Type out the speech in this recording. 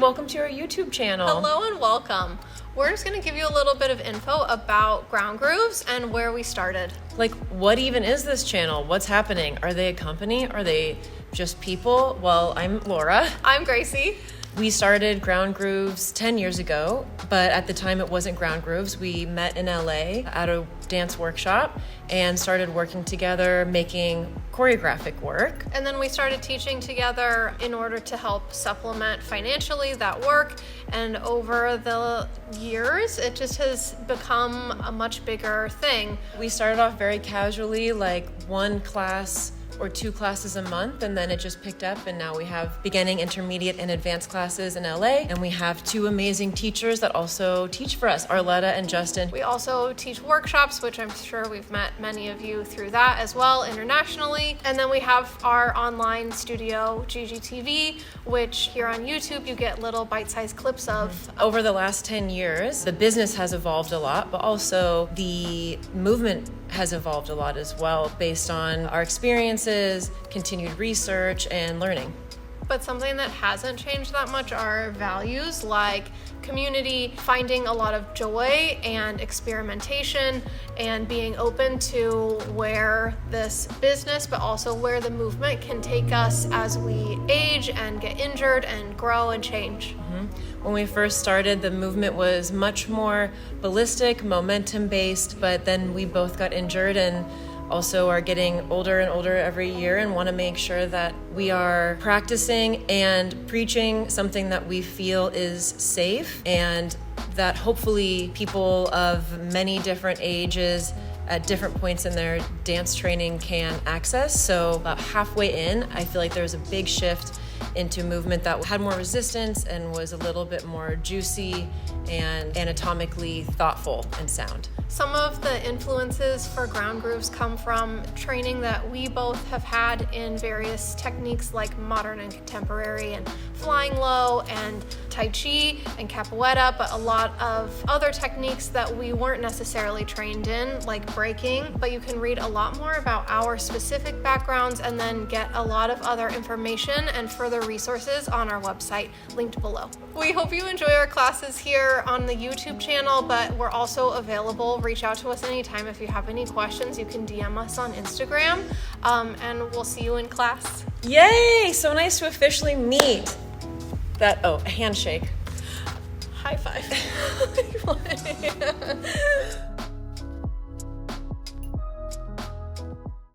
welcome to our YouTube channel. Hello and welcome. We're just going to give you a little bit of info about Ground Grooves and where we started. Like, what even is this channel? What's happening? Are they a company? Are they just people? Well, I'm Laura. I'm Gracie. We started Ground Grooves 10 years ago, but at the time it wasn't Ground Grooves. We met in LA at a dance workshop and started working together, making choreographic work. And then we started teaching together in order to help supplement financially that work. And over the years, it just has become a much bigger thing. We started off very casually, like one class or two classes a month, and then it just picked up, and now we have beginning, intermediate, and advanced classes in LA, and we have two amazing teachers that also teach for us, Arletta and Justin. We also teach workshops, which I'm sure we've met many of you through that as well internationally. And then we have our online studio, GGTV, which here on YouTube you get little bite-sized clips of. Over the last 10 years, the business has evolved a lot, but also the movement has evolved a lot as well based on our experiences, continued research, and learning. But something that hasn't changed that much are values like community, finding a lot of joy and experimentation, and being open to where this business, but also where the movement can take us as we age and get injured and grow and change. When we first started, the movement was much more ballistic, momentum-based, but then we both got injured and also are getting older and older every year and want to make sure that we are practicing and preaching something that we feel is safe and that hopefully people of many different ages at different points in their dance training can access. So about halfway in, I feel like there was a big shift into movement that had more resistance and was a little bit more juicy and anatomically thoughtful and sound. Some of the influences for Ground Grooves come from training that we both have had in various techniques like modern and contemporary and flying low and Tai Chi and Capoeira, but a lot of other techniques that we weren't necessarily trained in, like breaking. But you can read a lot more about our specific backgrounds and then get a lot of other information and further resources on our website linked below. We hope you enjoy our classes here on the YouTube channel, but we're also available. Reach out to us anytime if you have any questions. You can DM us on Instagram, and we'll see you in class. Yay! So nice to officially meet. A handshake. High five.